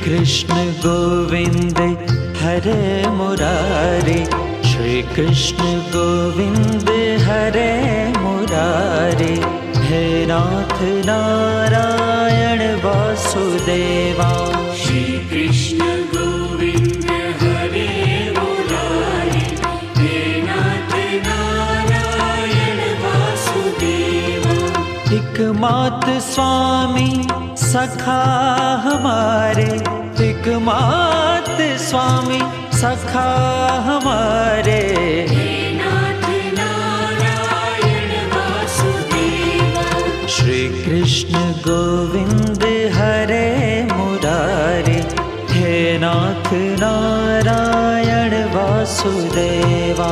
कृष्ण गोविंद हरे मुरारे, श्री कृष्ण गोविंद हरे मुरारे। हे नाथ नारायण वासुदेवा, श्री कृष्ण गोविंद हरे मुरारे। हे नाथ नारायण वासुदेवा। एकमात स्वामी सखा हमारे, एकमात स्वामी सखा हमारे। हे नाथ नारायण वासुदेवा। श्री कृष्ण गोविंद हरे मुरारे, हे नाथ नारायण वासुदेवा।